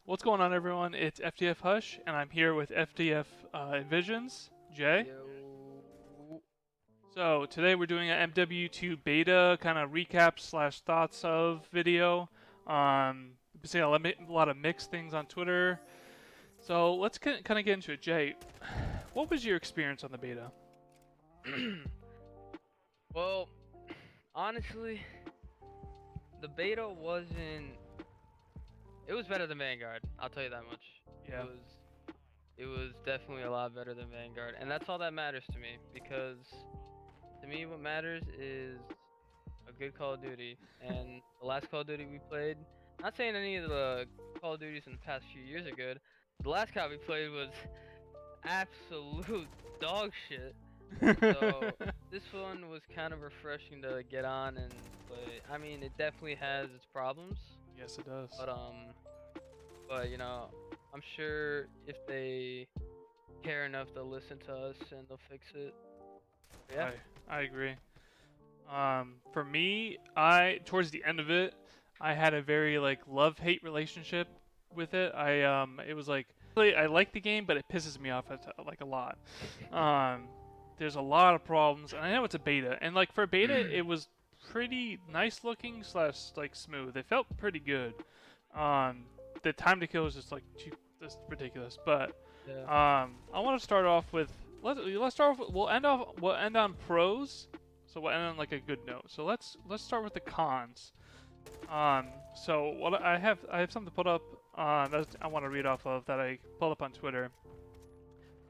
What's going on, everyone? It's FTF Hush, and I'm here with FTF Envisions, Jay. Yo. So today we're doing an MW2 beta kind of recap slash thoughts of video. Been seeing a lot of mixed things on Twitter. So let's kind of get into it. Jay, what was your experience on the beta? Well, honestly, the beta wasn't. It was better than Vanguard. I'll tell you that much. Yeah. It was definitely a lot better than Vanguard, and that's all that matters to me. Because to me, what matters is a good Call of Duty. And the last Call of Duty we played. Not saying any of the Call of Duties in the past few years are good. But the last COD we played was absolute dog shit. So this one was kind of refreshing to get on and play. I mean, it definitely has its problems, Yes, it does. but you know, I'm sure if they care enough, they'll listen to us and they'll fix it. Yeah. I agree. For me, towards the end of it, I had a very love-hate relationship with it. It was like really, I like the game, but it pisses me off a lot. Um, there's a lot of problems, and I know it's a beta, and like for a beta, it was pretty nice looking slash smooth. It felt pretty good. The time to kill was just ridiculous. But Yeah. I want to start off with let's start off. We'll end on pros. So we'll end on like a good note. So let's start with the cons. So what I have something put up that I want to read off of that I pulled up on Twitter.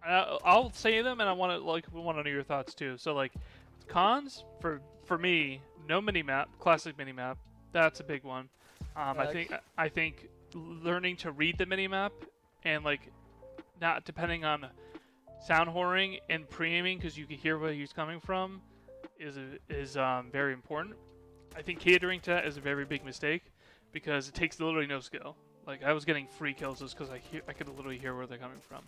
I'll say them, and we want to know your thoughts too. So cons for me, no mini map, classic mini map. That's a big one. I think learning to read the mini map and not depending on sound whoring and pre-aiming because you can hear where he's coming from is very important. I think catering to that is a very big mistake because it takes literally no skill. Like I was getting free kills just because I could literally hear where they're coming from.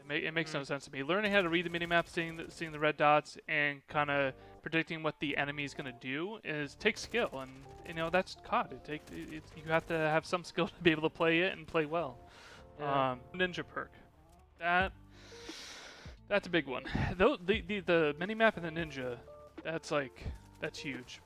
It makes no sense to me. Learning how to read the minimap, seeing the red dots, and kind of predicting what the enemy is gonna do takes skill, and you know that's COD. You have to have some skill to be able to play it and play well. Yeah. Ninja perk, that's a big one. The minimap and the ninja, that's huge.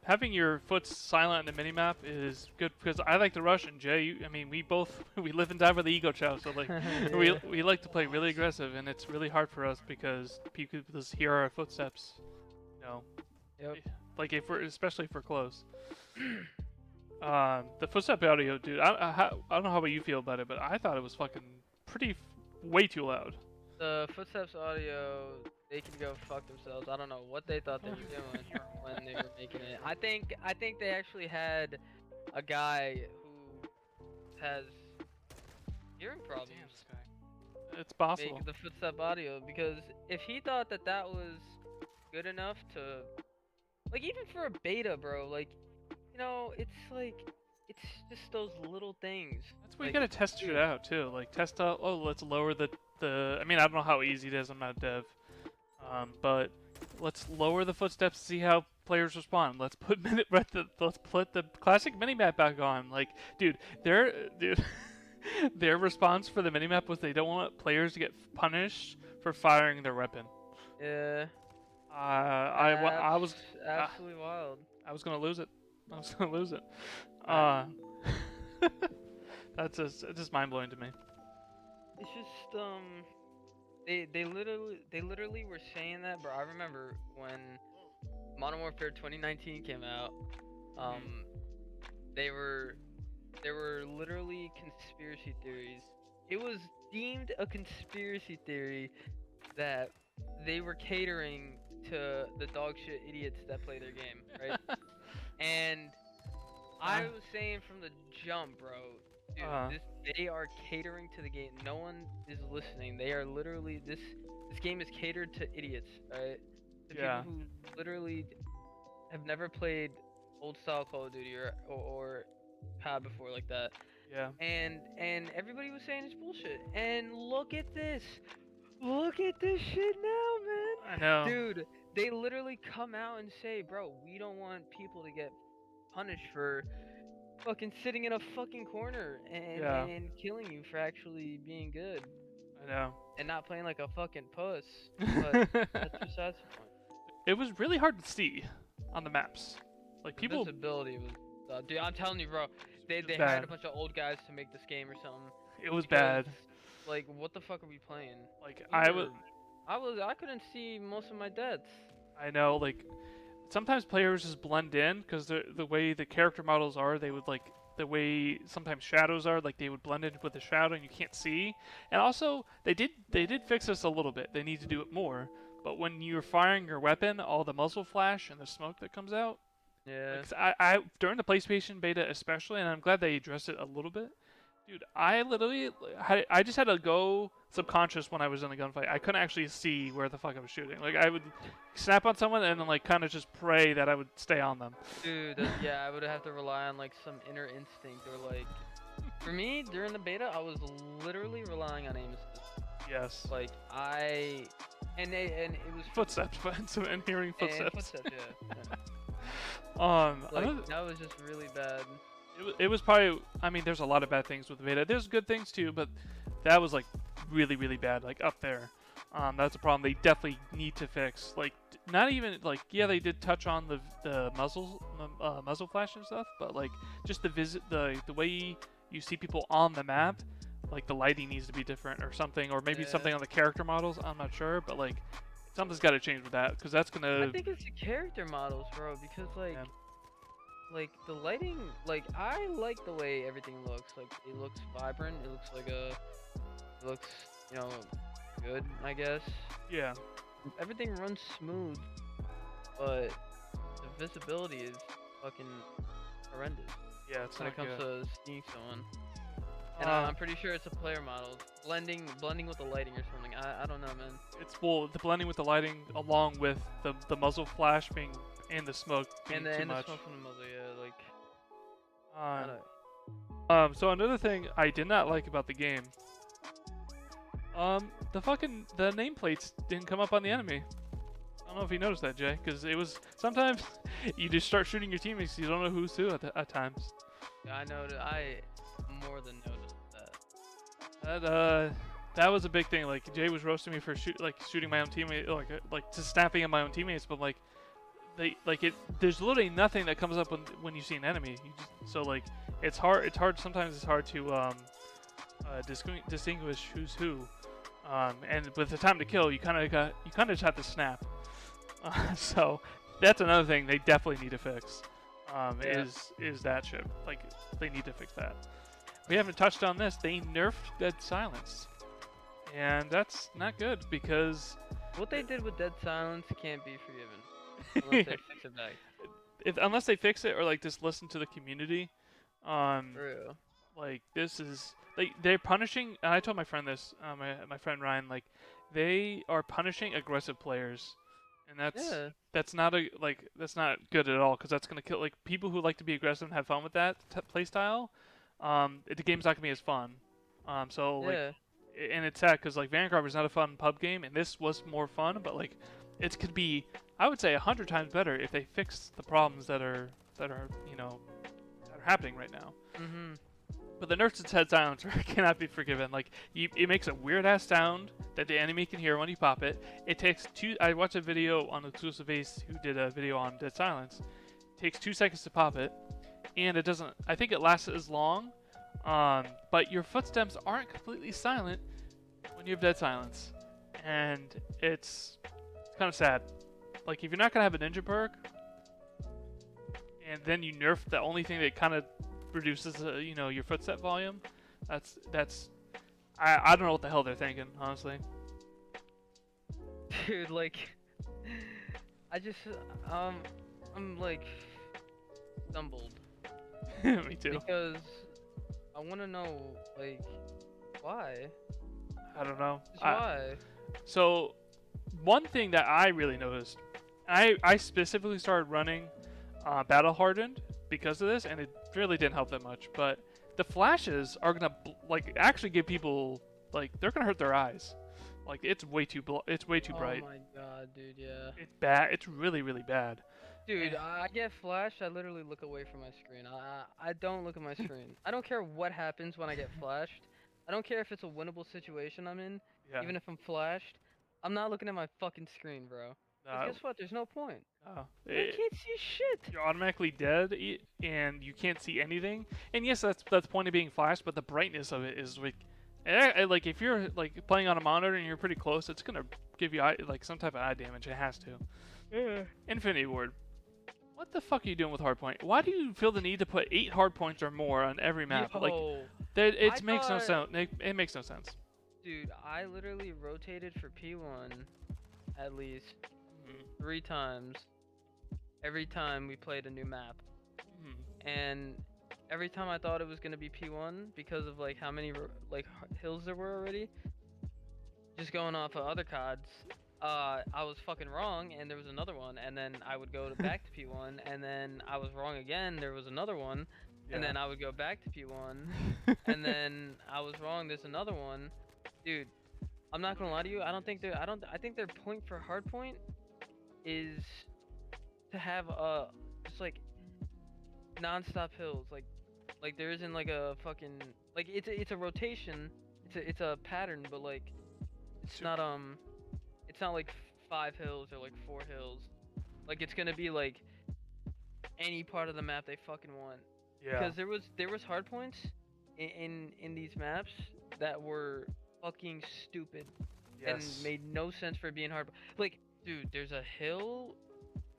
Having your foot silent in the minimap is good because I like to rush, and Jay, I mean, we both we live and die by the ego chow, so Yeah. we like to play really aggressive, and it's really hard for us because people just hear our footsteps. You know, Yep. like especially if we're close. The footstep audio, dude. I don't know how you feel about it, but I thought it was fucking way too loud. The footsteps audio, they can go fuck themselves. I don't know what they thought they were doing when they were making it. I think they actually had a guy who has hearing problems Damn, this guy. It's possible. make the footstep audio because if he thought that that was good enough to even for a beta, bro, it's it's just those little things. That's where you gotta test it out too. Like test out. Oh, let's lower the. I mean, I don't know how easy it is. I'm not a dev. But let's lower the footsteps to see how players respond. Let's put let's put the classic minimap back on. Like, dude, their response for the minimap was they don't want players to get punished for firing their weapon. Yeah. I was absolutely wild. I was gonna lose it. I was gonna lose it. That's just mind blowing to me. It's just they literally were saying that, bro. I remember when Modern Warfare 2019 came out. They were there were literally conspiracy theories. It was deemed a conspiracy theory that they were catering to the dog shit idiots that play their game, right? And I was saying from the jump, bro, dude, they are catering to the game. No one is listening. They are literally this game is catered to idiots, right? To people who literally have never played old style Call of Duty or COD before like that. Yeah. And everybody was saying it's bullshit. And look at this. Look at this shit now, man. I know. Dude, they literally come out and say, bro, we don't want people to get punished for fucking sitting in a fucking corner and Yeah, killing you for actually being good I know. and not playing like a fucking puss. But that's besides the point. It was really hard to see on the maps. Like The people, visibility was, dude. I'm telling you, bro. They was hired bad. a bunch of old guys to make this game or something. It was Because, bad. like, what the fuck are we playing? Like We I were- was, I couldn't see most of my deaths. I know. Like sometimes players just blend in because the way the character models are, they would like the way sometimes shadows are, like they would blend in with the shadow and you can't see. And also they did fix this a little bit. They need to do it more. But when you're firing your weapon, all the muzzle flash and the smoke that comes out. Yeah. Like, 'cause I during the PlayStation beta especially, and I'm glad they addressed it a little bit. Dude, I literally I just had to go subconscious when I was in a gunfight. I couldn't actually see where the fuck I was shooting. Like I would snap on someone and then like kind of just pray that I would stay on them. Dude, yeah, I would have to rely on like some inner instinct or like. For me, during the beta, I was literally relying on aim assist. Yes. Like and it was Footsteps, but and hearing and footsteps. footsteps, yeah. Like, Like that was just really bad. it was probably. I mean, there's a lot of bad things with the beta. There's good things too, but that was like really really bad, like up there. That's a problem they definitely need to fix. Like not even like yeah they did touch on the muzzle flash and stuff, but like just the way you see people on the map, like the lighting needs to be different or something, or maybe Yeah. something on the character models. I'm not sure, but like something's got to change with that because that's gonna. I think it's the character models, bro, because like Yeah. like the lighting, like I like the way everything looks. Like it looks vibrant. It looks you know good, I guess. Yeah. Everything runs smooth, but the visibility is fucking horrendous Yeah, it's when not it comes good. to seeing someone. And Uh, I'm pretty sure it's a player model, blending with the lighting or something. I don't know, man. It's well the blending with the lighting along with the muzzle flash being and the smoke being too And the much. smoke from the muzzle, yeah, like. I Um, don't- so another thing I did not like about the game, the nameplates didn't come up on the enemy. I don't know if you noticed that, Jay, because it was sometimes you just start shooting your teammates, you don't know who's who at times. Yeah, I know. I more than noticed that. That was a big thing. Like Jay was roasting me for shooting my own teammate, like just snapping at my own teammates, but like there's literally nothing that comes up when you see an enemy. So like it's hard sometimes it's hard to distinguish who's who. And with the time to kill, you kind of just have to snap. So that's another thing they definitely need to fix. Yeah. Is that shit. Like they need to fix that. We haven't touched on this. They nerfed Dead Silence, and that's not good because What they did with Dead Silence can't be forgiven unless they fix it back. unless they fix it or like just listen to the community. For real. Like this is they're punishing. And I told my friend this. My friend Ryan. Like they are punishing aggressive players, and Yeah. that's not good at all because that's gonna kill like people who like to be aggressive and have fun with that play style. The game's not gonna be as fun. So like, Yeah. and it's sad because like Vanguard was not a fun pub game, and this was more fun. But like, it could be, I would say, 100 times better if they fixed the problems that are happening right now. Mhm. But the Nerfed Dead Silencer cannot be forgiven. Like, it makes a weird ass sound that the enemy can hear when you pop it. It takes I watched a video on Exclusive Ace who did a video on Dead Silence. It takes 2 seconds to pop it, and it doesn't. I think it lasts as long. But your footsteps aren't completely silent when you have Dead Silence, and it's kind of sad. Like, if you're not gonna have a ninja perk, and then you nerf the only thing that kind of reduces, your footstep volume. That's. I don't know what the hell they're thinking, honestly. Dude, like, I just I'm like stumbled Me too. because I want to know like why. I don't know. Just why? So, one thing that I really noticed, I specifically started running Battle Hardened because of this, and it really didn't help that much. But the flashes are gonna actually give people they're gonna hurt their eyes. Like it's way too it's way too bright. Oh my god, dude, yeah. It's bad. It's really really bad. Dude, And- I get flashed, I literally look away from my screen. I don't look at my screen. I don't care what happens when I get flashed. I don't care if it's a winnable situation I'm in, yeah. even if I'm flashed. I'm not looking at my fucking screen, bro. 'Cause guess what? There's no point. I can't see shit. you're automatically dead and you can't see anything. And yes, that's the point of being flashed, but the brightness of it is like if you're like playing on a monitor and you're pretty close, it's gonna give you like some type of eye damage. It has to. Yeah. Infinity Ward. What the fuck are you doing with hardpoint? Why do you feel the need to put 8 hardpoints or more on every map? Like, Yo, it I makes no thought- sense. It makes no sense. dude, I literally rotated for P1 at least Mhm. 3 times every time we played a new map. Mhm. And every time I thought it was gonna be P1 because of like how many hills there were already. Just going off of other CODs, I was fucking wrong, and there was another one, and then I would go back to P1, and then I was wrong again. There was another one, and then I would go back to P1, and then I was wrong. There's another one, dude. I'm not gonna lie to you. I think their point for hardpoint is to have just like non-stop hills, like there isn't like a fucking like it's a rotation, it's a pattern, but like it's not like 5 hills or like 4 hills, like it's gonna be like any part of the map they fucking want. Yeah. Because there was hard points in these maps that were fucking stupid and Yes. made no sense for being hard. Like, dude, there's a hill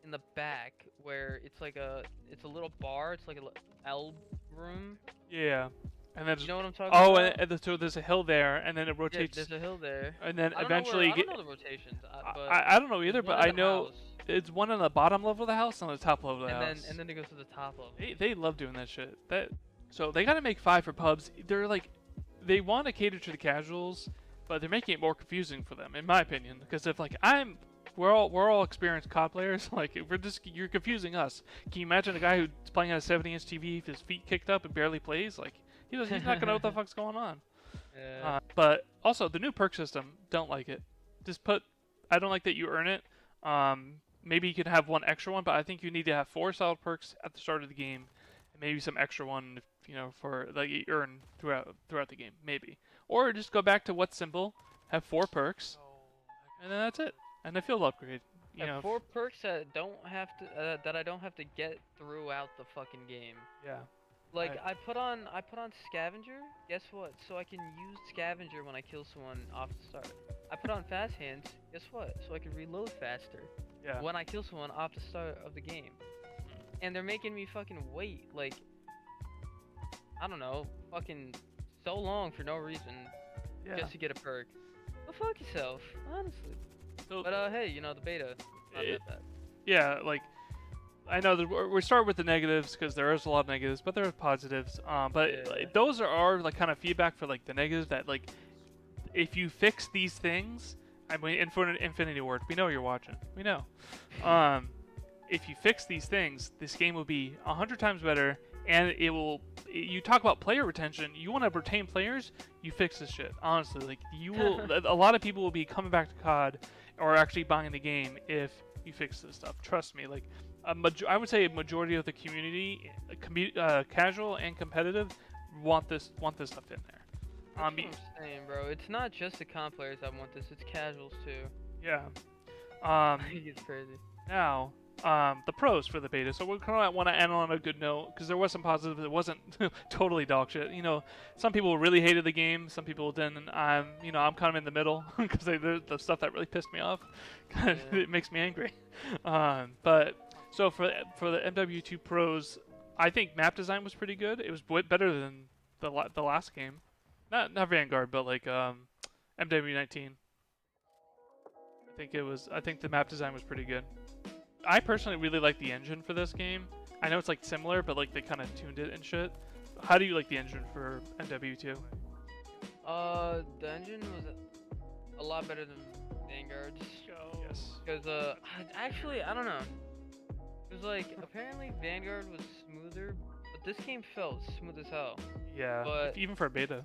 in the back where it's a little bar. It's like a L room. Yeah. And then You know what I'm talking oh, about? so there's a hill there, and then it Yeah, rotates. there's a hill there. And then I don't eventually know I don't know the rotations, but I don't know either, there's but one I in the know house, it's one on the bottom level of the house and on the top level of the house. and then it goes to the top level. They love doing that shit. So they gotta make 5 for pubs. They're like, they want to cater to the casuals, but they're making it more confusing for them, in my opinion. Because if like we're all experienced COD players, like you're confusing us. Can you imagine a guy who's playing on a 70-inch TV, with his feet kicked up and barely plays? Like he's not gonna know what the fuck's going on. Yeah. But also the new perk system, don't like it. I don't like that you earn it. Maybe you could have one extra one, but I think you need to have 4 solid perks at the start of the game, and maybe some extra one, for like you earn throughout the game, maybe. Or just go back to what's simple, have 4 perks, and then that's it. And a field upgrade. You know. 4 perks that that I don't have to get throughout the fucking game. Yeah. Like I put on scavenger. Guess what? So I can use scavenger when I kill someone off the start. I put on fast hands. Guess what? So I can reload faster Yeah. when I kill someone off the start of the game. And they're making me fucking wait, like, I don't know, fucking so long for no reason Yeah. just to get a perk. Go fuck yourself, honestly. So, But hey, the beta, not It- that bad. yeah, like I know that we start with the negatives because there is a lot of negatives, but there are positives. But Yeah. like, those are our like kind of feedback for like the negatives that like if you fix these things, I mean, Infinity Ward, we know you're watching, we know. If you fix these things, this game will be 100 times better, and it will. You talk about player retention. You want to retain players, you fix this shit. Honestly, like you will. A lot of people will be coming back to COD or actually buying the game if you fix this stuff. Trust me, like. I would say a majority of the community, casual and competitive, want this stuff in there. That's what I'm saying, bro. It's not just the comp players that want this; it's casuals too. Yeah. I think it's crazy. Now, the pros for the beta. So we kind of want to end on a good note because there was some positives. It wasn't totally dog shit. Some people really hated the game. Some people didn't. I'm kind of in the middle because the stuff that really pissed me off. Yeah. It makes me angry. But. So for the MW2 pros, I think map design was pretty good. It was better than the last game, not Vanguard, but like MW19. I think the map design was pretty good. I personally really like the engine for this game. I know it's like similar, but like they kind of tuned it and shit. How do you like the engine for MW2? The engine was a lot better than Vanguard's. Yes. Because actually, I don't know. It was like, apparently Vanguard was smoother, but this game felt smooth as hell. Yeah. But even for a beta.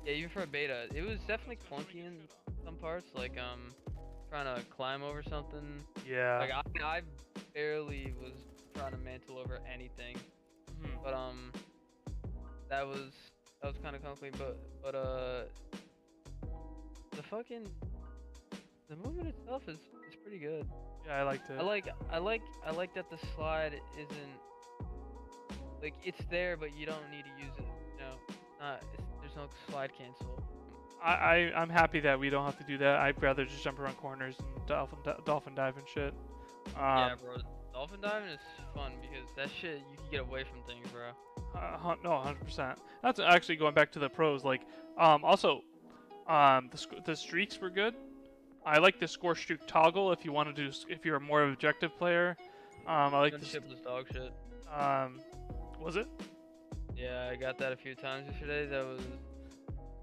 yeah, even for a beta, it was definitely clunky some parts, like trying to climb over something. Yeah. Like I barely was trying to mantle over anything, Mhm. but that was kind of comfy. But the fucking the movement itself is pretty good. Yeah, I liked it. I like that the slide isn't like it's there, but you don't need to use it. You know, there's no slide cancel. I'm happy that we don't have to do that. I'd rather just jump around corners and dolphin dive and shit. Yeah, bro. Dolphin diving is fun because that shit you can get away from things, bro. No, 100%. That's actually going back to the pros. Like, also, the streaks were good. I like the score streak toggle if you want to do, if you're a more objective player. I like the Gunship was dog shit. Was it? Yeah, I got that a few times yesterday. That was.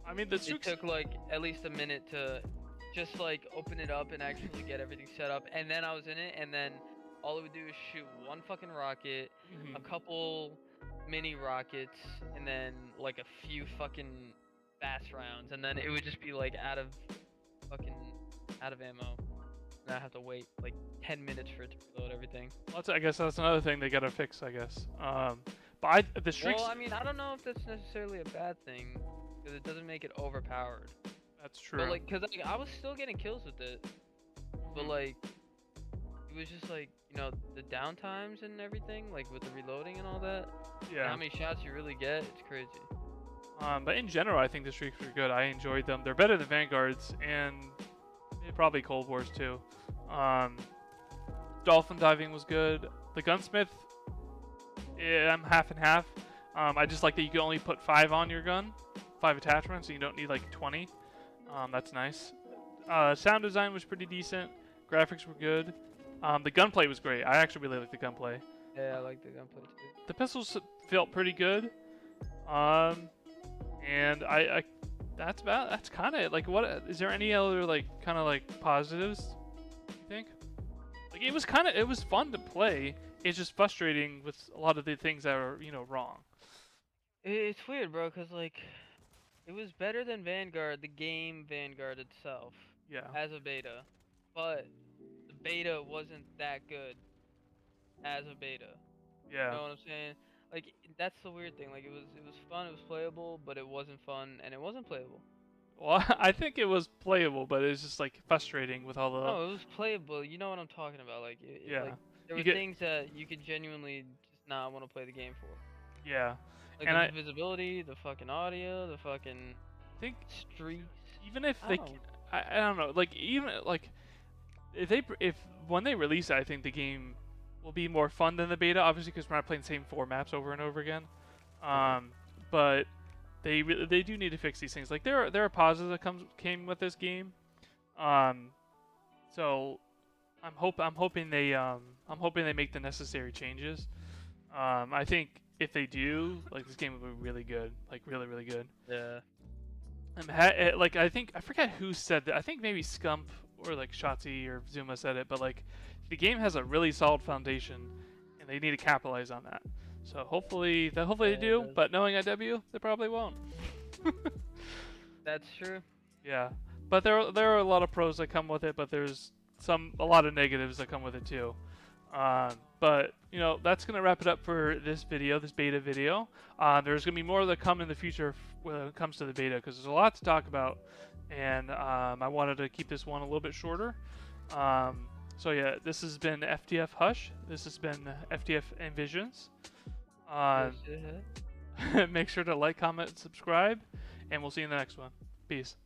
I mean, the It streaks. took like at least a minute to just like open it up and actually get everything set up, and then I was in it, and then all it would do is shoot one fucking rocket, a couple mini rockets, and then like a few fucking fast rounds, and then it would just be like out of ammo. And I have to wait like 10 minutes for it to reload everything. I guess that's another thing they gotta fix. I guess. But the streaks. Well, I mean, I don't know if that's necessarily a bad thing, because it doesn't make it overpowered. That's true. But like, cause like, I was still getting kills with it, but like, it was just like, you know, the downtimes and everything, like with the reloading and all that. And Yeah. how many shots you really get? It's crazy. But in general, I think the streaks were good. I enjoyed them. They're better than Vanguard's and probably Cold War's too. Dolphin diving was good. The gunsmith, I'm half and half. I just like that you can only put 5 on your gun, 5 attachments, so you don't need like 20. That's nice. Sound design was pretty decent. Graphics were good. The gunplay was great. I actually really like the gunplay. Yeah, I like the gunplay too. The pistols felt pretty good. And that's kind of like, what is there any other like kind of like positives you think? Like it was fun to play. It's just frustrating with a lot of the things that are, you know, wrong. It's weird, bro, cause like, it was better than Vanguard, the game Vanguard itself, Yeah. as a beta, but the beta wasn't that good as a beta. Yeah. You know what I'm saying? Like, that's the weird thing. Like, it was fun, it was playable, but it wasn't fun, and it wasn't playable. Well, I think it was playable, but it's just like frustrating with all the. No, it was playable. You know what I'm talking about? Like, Yeah. like there You were get- things that you could genuinely just not want to play the game for. Yeah. Like And the visibility, the fucking audio, the fucking I think streaks. even if I they, don't- I don't know, like even like if when they release it, I think the game will be more fun than the beta, obviously because we're not playing the same 4 maps over and over again. But they do need to fix these things. Like there are positives that came with this game. So I'm hoping they make the necessary changes. I think if they do, like this game will be really good, like really good. Yeah. Like I forget who said that. I think maybe Scump or like Shotzi or Zuma said it, but like the game has a really solid foundation, and they need to capitalize on that. So hopefully they it do. does. But knowing IW, they probably won't. That's true. Yeah, but there are a lot of pros that come with it, but there's a lot of negatives that come with it too. But you know, that's gonna wrap it up for this video, this beta video. There's gonna be more that come in the future when it comes to the beta, because there's a lot to talk about, and I wanted to keep this one a little bit shorter. So yeah, this has been FTF Hush. This has been FTF Envisions. Make sure to like, comment, subscribe, and we'll see you in the next one. Peace.